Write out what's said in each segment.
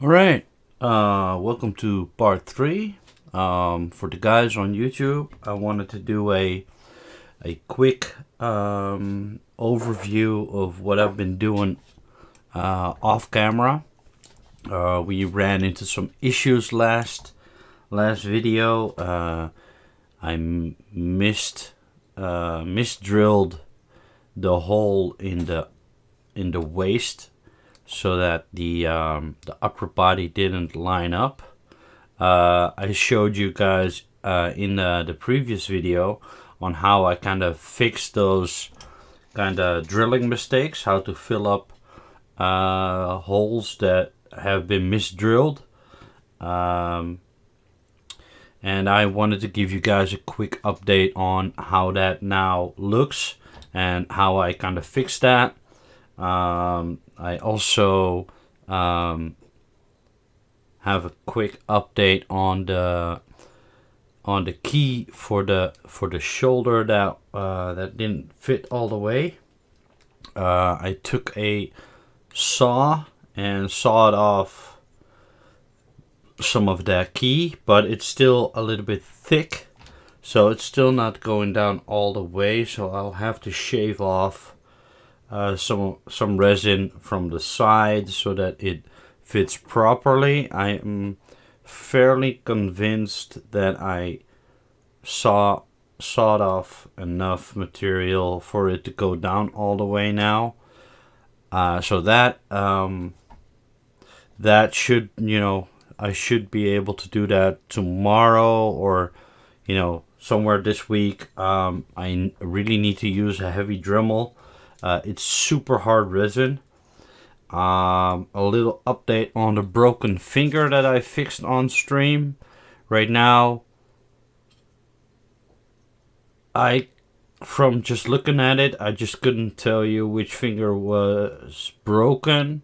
All right. Welcome to part 3. For the guys on YouTube, I wanted to do a quick overview of what I've been doing off camera. We ran into some issues last video. I misdrilled the hole in the waist, so that the upper body didn't line up. I showed you guys in the previous video on how I kind of fixed those kind of drilling mistakes, how to fill up holes that have been misdrilled. And I wanted to give you guys a quick update on how that now looks and how I kind of fixed that. I also have a quick update on the key for the shoulder that didn't fit all the way. I took a saw and sawed off some of that key, but it's still a little bit thick, so it's still not going down all the way. So I'll have to shave off some resin from the sides so that it fits properly. I am fairly convinced that I sawed off enough material for it to go down all the way now. So that should, I should be able to do that tomorrow or, somewhere this week. I really need to use a heavy Dremel. It's super hard resin. A little update on the broken finger that I fixed on stream. Right now, from just looking at it, I just couldn't tell you which finger was broken.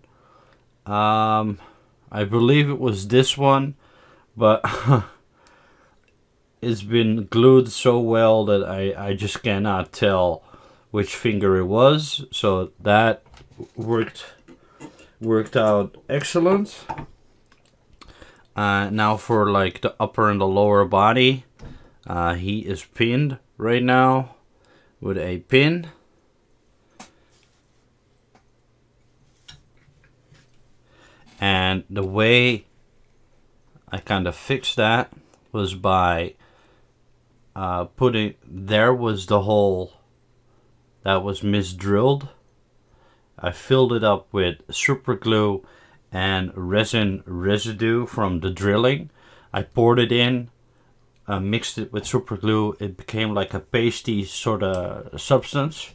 I believe it was this one, but it's been glued so well that I just cannot tell which finger it was. So that worked out excellent. Now for like the upper and the lower body, he is pinned right now with a pin. And the way I kind of fixed that was by there was the hole that was misdrilled. I filled it up with super glue and resin residue from the drilling. I poured it in, mixed it with super glue. It became like a pasty sort of substance.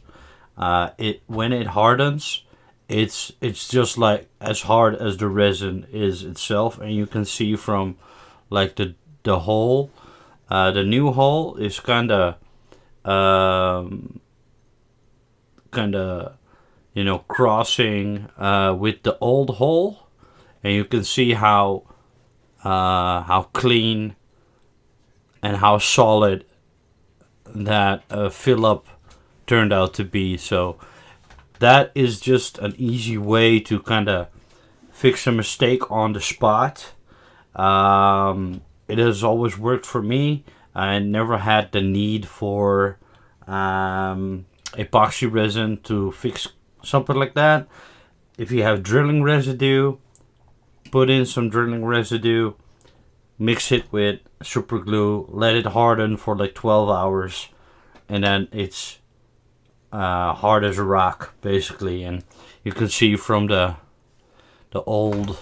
When it hardens, it's just like as hard as the resin is itself, and you can see from like the hole. The new hole is kind of crossing with the old hole, and you can see how clean and how solid that fill up turned out to be. So that is just an easy way to kind of fix a mistake on the spot. It has always worked for me. I never had the need for epoxy resin to fix something like that. If you have drilling residue, put in some drilling residue, mix it with super glue, let it harden for like 12 hours, and then it's hard as a rock basically. And you can see from the old,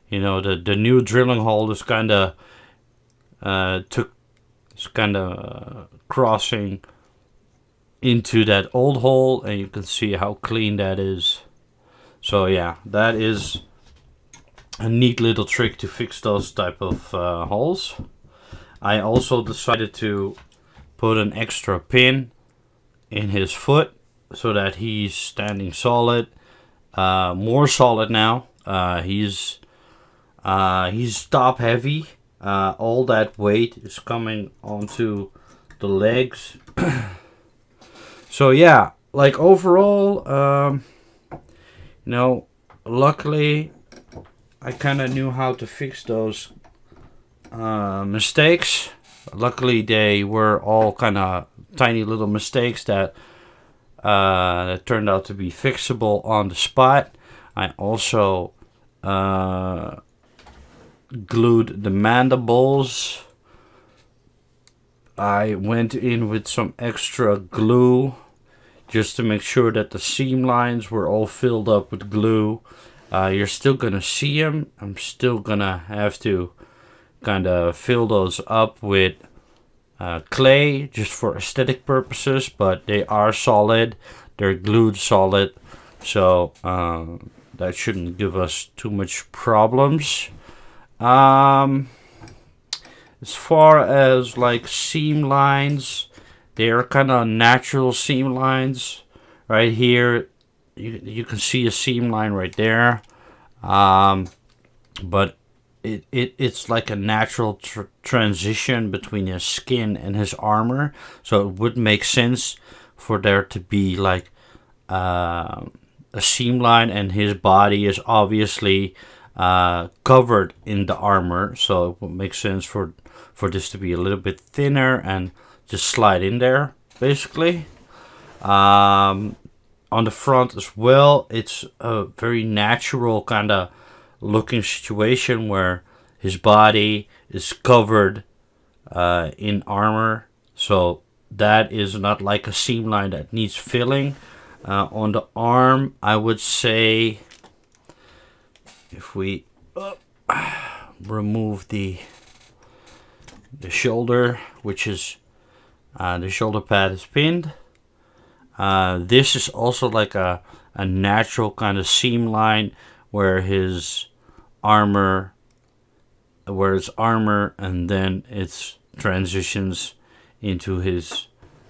the new drilling hole is kind of crossing into that old hole, and you can see how clean that is. So yeah, that is a neat little trick to fix those type of holes. I also decided to put an extra pin in his foot so that he's standing solid, more solid now. He's top heavy. All that weight is coming onto the legs. So yeah, like overall, luckily I kind of knew how to fix those mistakes. Luckily, they were all kind of tiny little mistakes that turned out to be fixable on the spot. I also glued the mandibles. I went in with some extra glue just to make sure that the seam lines were all filled up with glue. You're still gonna see them. I'm still gonna have to kind of fill those up with clay just for aesthetic purposes, but they are solid. They're glued solid, so that shouldn't give us too much problems. As far as like seam lines, they are kind of natural seam lines. Right here, you can see a seam line right there, but it's like a natural transition between his skin and his armor, so it would make sense for there to be like a seam line, and his body is obviously covered in the armor, so it would make sense for this to be a little bit thinner and just slide in there, basically. On the front as well, it's a very natural kind of looking situation where his body is covered in armor, so that is not like a seam line that needs filling. On the arm, I would say if we remove the shoulder, which is the shoulder pad is pinned, this is also like a natural kind of seam line where his armor, and then it transitions into his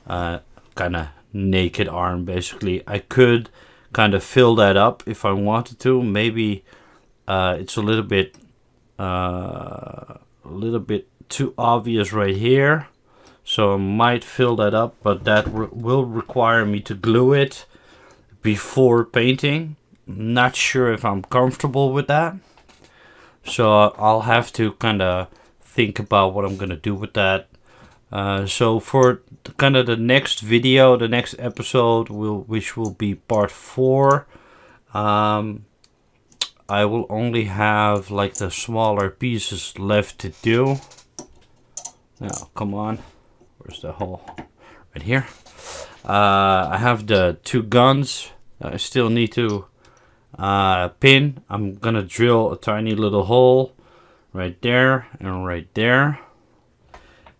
kind of naked arm. Basically, I could kind of fill that up if I wanted to. Maybe it's a little bit too obvious right here, so I might fill that up, but that will require me to glue it before painting. Not sure if I'm comfortable with that, so I'll have to kind of think about what I'm gonna do with that. So for kind of the next video, the next episode, which will be part 4, I will only have like the smaller pieces left to do. Now, come on, where's the hole? Right here. I have the 2 guns I still need to pin. I'm gonna drill a tiny little hole right there and right there,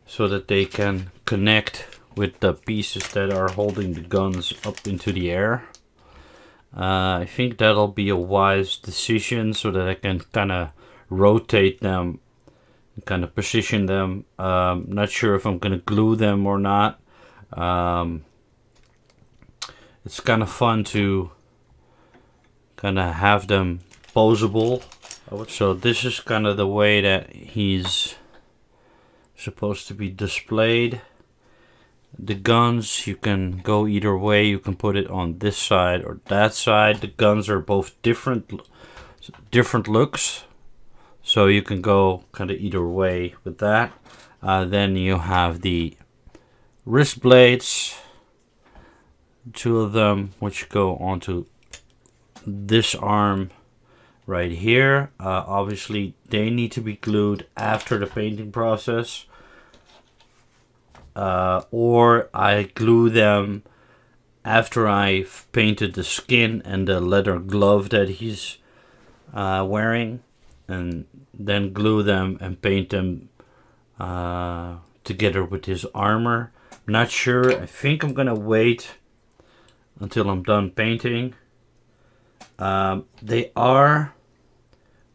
so that they can connect with the pieces that are holding the guns up into the air. I think that'll be a wise decision, so that I can kind of rotate them, kind of position them. Not sure if I'm gonna glue them or not. It's kind of fun to kind of have them posable. So this is kind of the way that he's supposed to be displayed. The guns, you can go either way. You can put it on this side or that side. The guns are both different looks, so you can go kind of either way with that. Then you have the wrist blades, 2 of them, which go onto this arm right here. Obviously they need to be glued after the painting process, or I glue them after I've painted the skin and the leather glove that he's wearing, and then glue them and paint them together with his armor. I'm not sure. I think I'm gonna wait until I'm done painting. They are,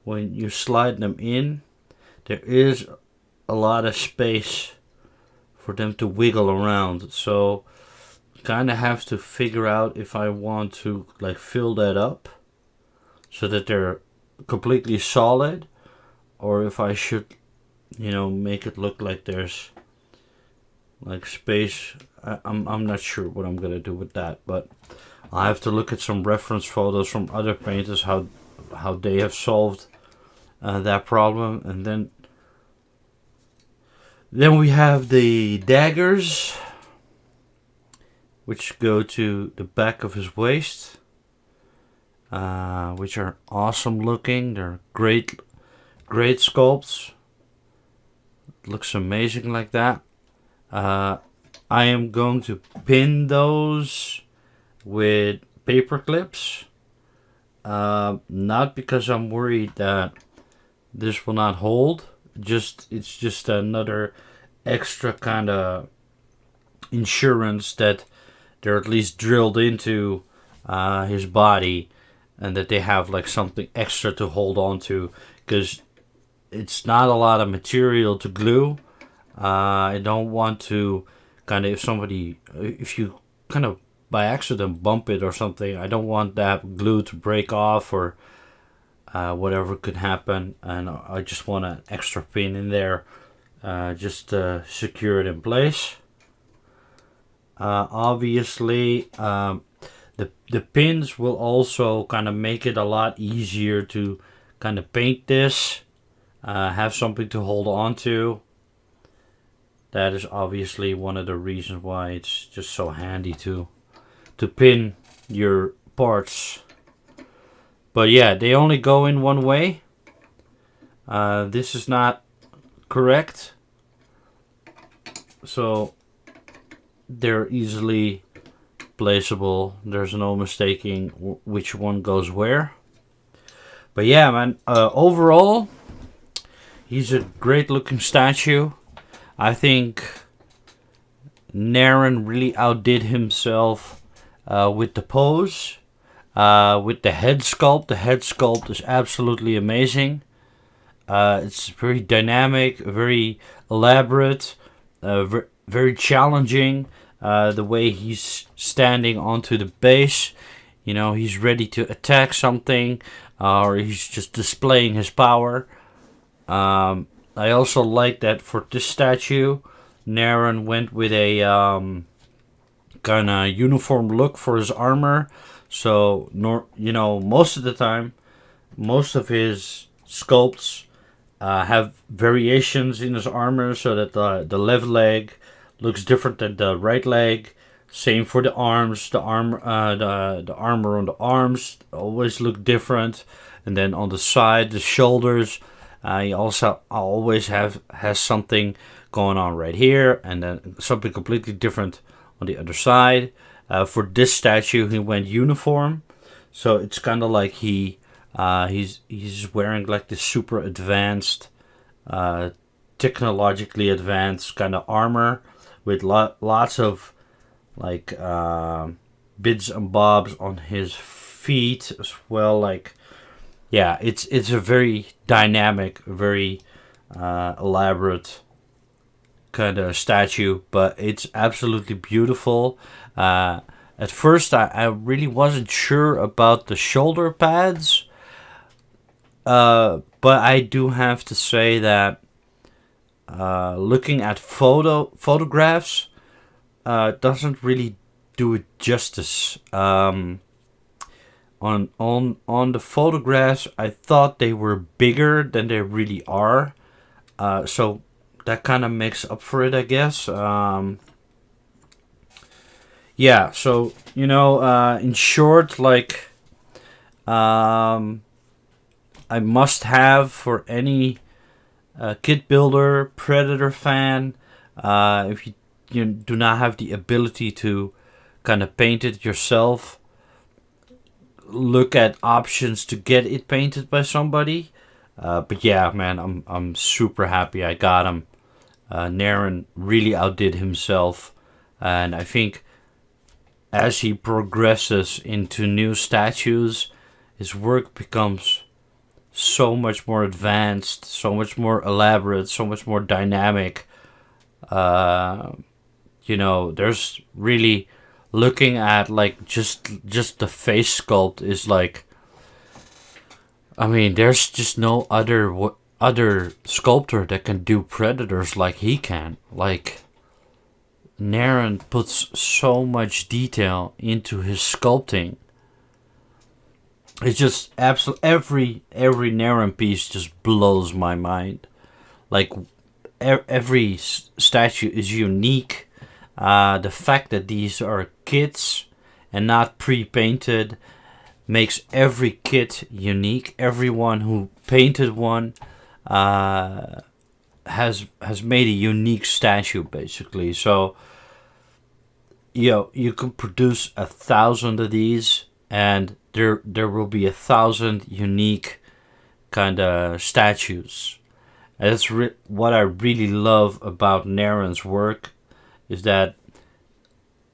when you slide them in, there is a lot of space for them to wiggle around, so kind of have to figure out if I want to like fill that up so that they're completely solid, or if I should, you know, make it look like there's like space. I'm not sure what I'm gonna do with that, but I have to look at some reference photos from other painters, how they have solved that problem. And then we have the daggers, which go to the back of his waist, which are awesome looking. They're great sculpts. Looks amazing like that. I am going to pin those with paper clips. Not because I'm worried that this will not hold. It's just another extra kind of insurance that they're at least drilled into his body, and that they have like something extra to hold on to, because it's not a lot of material to glue. I don't want to kind of, if you kind of by accident bump it or something, I don't want that glue to break off or whatever could happen, and I just want an extra pin in there just to secure it in place. Obviously, the pins will also kind of make it a lot easier to kind of paint this, have something to hold on to. That is obviously one of the reasons why it's just so handy to pin your parts. But yeah, they only go in one way. This is not correct, so they're easily placeable. There's no mistaking which one goes where. But yeah, man, overall, he's a great looking statue. I think Narin really outdid himself with the pose, with the head sculpt. The head sculpt is absolutely amazing. It's very dynamic, very elaborate, very challenging. The way he's standing onto the base, he's ready to attack something, or he's just displaying his power. I also like that for this statue, Narin went with a kind of uniform look for his armor. So, most of the time, most of his sculpts have variations in his armor, so that the left leg looks different than the right leg. Same for the arms. The armor on the arms always look different, and then on the side, the shoulders, he also always has something going on right here, and then something completely different on the other side. For this statue, he went uniform, so it's kind of like he's wearing like this super advanced, technologically advanced kind of armor with lots of like bits and bobs on his feet as well. Like, yeah, it's a very dynamic, very elaborate kind of statue, but it's absolutely beautiful. At first, I really wasn't sure about the shoulder pads, but I do have to say that looking at photographs doesn't really do it justice. On the photographs, I thought they were bigger than they really are. So that kind of makes up for it, I guess. Yeah, so, in short, like, I must have for any kit builder, Predator fan, if you do not have the ability to kind of paint it yourself, look at options to get it painted by somebody. But yeah, man, I'm super happy I got him. Narin really outdid himself, and I think as he progresses into new statues, his work becomes so much more advanced, so much more elaborate, so much more dynamic. There's really, looking at like just the face sculpt is like, I mean, there's just no other sculptor that can do predators like he can. Like, Narin puts so much detail into his sculpting. It's just absolute every Narin piece just blows my mind. Like every statue is unique. The fact that these are kits and not pre-painted makes every kit unique. Everyone who painted one has made a unique statue, basically. So you can produce 1,000 of these, and there will be 1,000 unique kind of statues. And that's what I really love about Narin's work, is that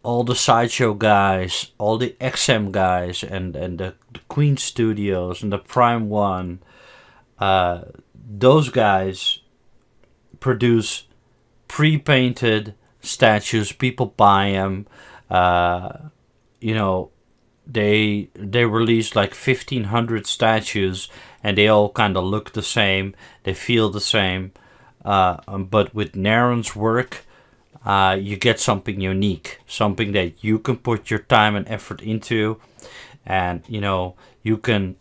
all the Sideshow guys, all the XM guys, and the Queen Studios and the Prime One, those guys produce pre-painted statues. People buy them. You know, they release like 1,500 statues, and they all kind of look the same. They feel the same. But with Narin's work, you get something unique, something that you can put your time and effort into, and you can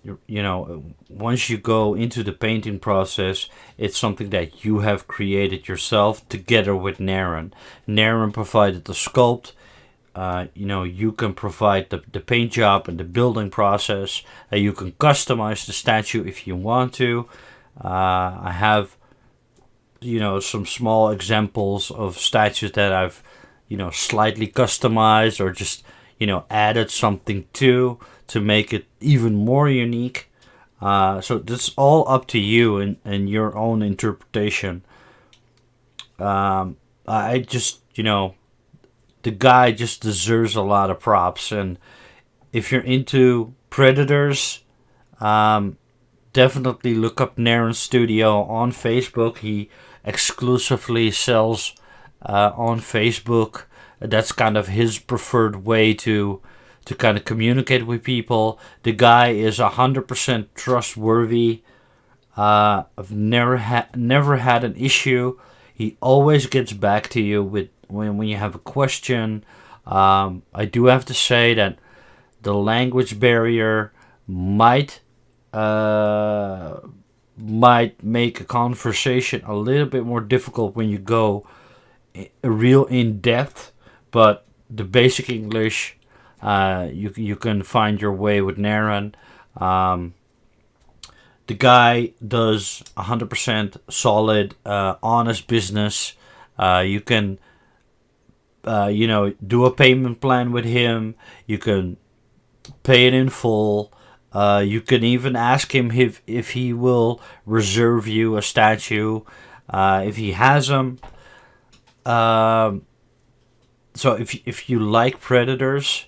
once you go into the painting process, it's something that you have created yourself together with Narin. Narin provided the sculpt. You can provide the paint job and the building process. You can customize the statue if you want to. I have some small examples of statues that I've slightly customized, or just added something to make it even more unique. So that's all up to you and your own interpretation. I just the guy just deserves a lot of props, and if you're into Predators, definitely look up Narin Studio on Facebook. He exclusively sells on Facebook. That's kind of his preferred way to kind of communicate with people. The guy is 100% trustworthy. I've never had an issue. He always gets back to you with when you have a question. I do have to say that the language barrier might make a conversation a little bit more difficult when you go real in depth, but the basic English, you can find your way with Narin. The guy does 100% solid, honest business. You can do a payment plan with him. You can pay it in full. You can even ask him if he will reserve you a statue if he has them. So if you like Predators,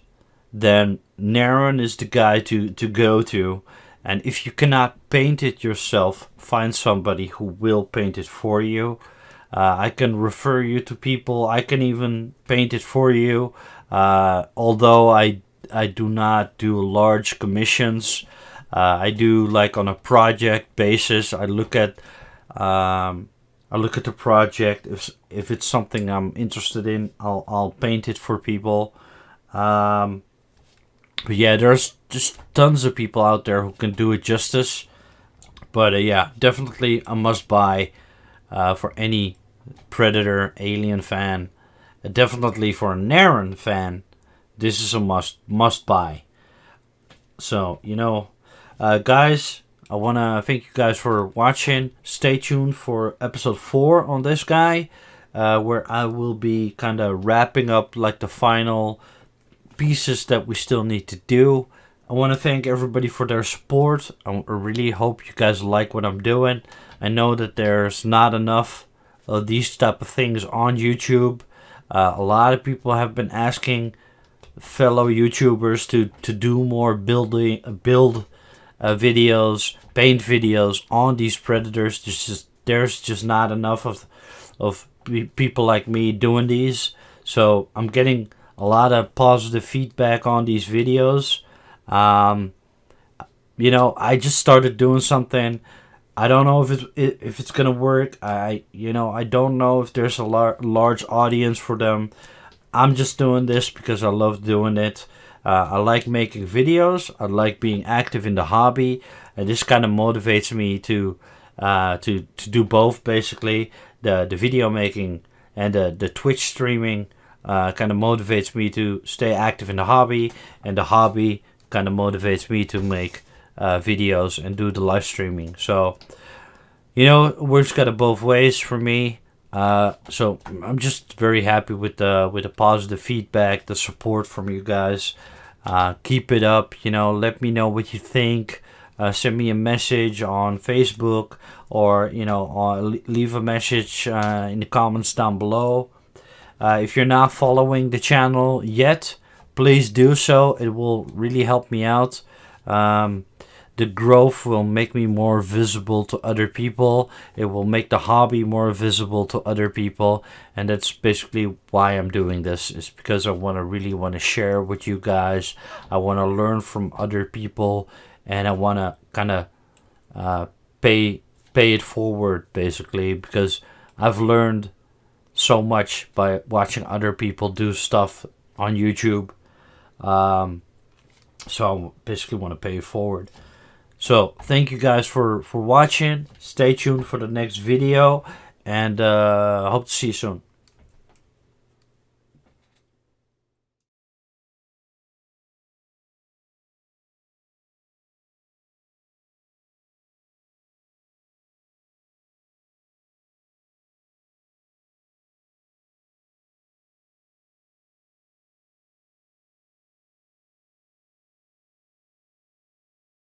then Narin is the guy to go to. And if you cannot paint it yourself, find somebody who will paint it for you. I can refer you to people. I can even paint it for you. Although I do not do large commissions. I do like on a project basis. I look at the project. If it's something I'm interested in, I'll paint it for people. But yeah, there's just tons of people out there who can do it justice. But yeah, definitely a must buy for any Predator Alien fan. Definitely for a Narin fan, this is a must buy. So guys, I want to thank you guys for watching. Stay tuned for episode 4 on this guy, where I will be kind of wrapping up like the final pieces that we still need to do. I want to thank everybody for their support. I really hope you guys like what I'm doing. I know that there's not enough of these type of things on YouTube. A lot of people have been asking fellow YouTubers to do more build videos, paint videos on these Predators. There's just not enough of people like me doing these. So I'm getting a lot of positive feedback on these videos. I just started doing something. I don't know if it's gonna work. I don't know if there's a large audience for them. I'm just doing this because I love doing it. I like making videos. I like being active in the hobby, and this kind of motivates me to do both. Basically, the video making and the Twitch streaming kind of motivates me to stay active in the hobby, and the hobby kind of motivates me to make videos and do the live streaming. So, you know, it works kind of both ways for me. So I'm just very happy with the positive feedback, the support from you guys. Keep it up. You know, let me know what you think. Send me a message on Facebook, or leave a message in the comments down below. If you're not following the channel yet, please do so. It will really help me out. The growth will make me more visible to other people. It will make the hobby more visible to other people. And that's basically why I'm doing this. Is because I really want to share with you guys. I want to learn from other people. And I want to kind of pay it forward, basically. Because I've learned so much by watching other people do stuff on YouTube. So I basically want to pay it forward. So thank you guys for watching. Stay tuned for the next video, and hope to see you soon.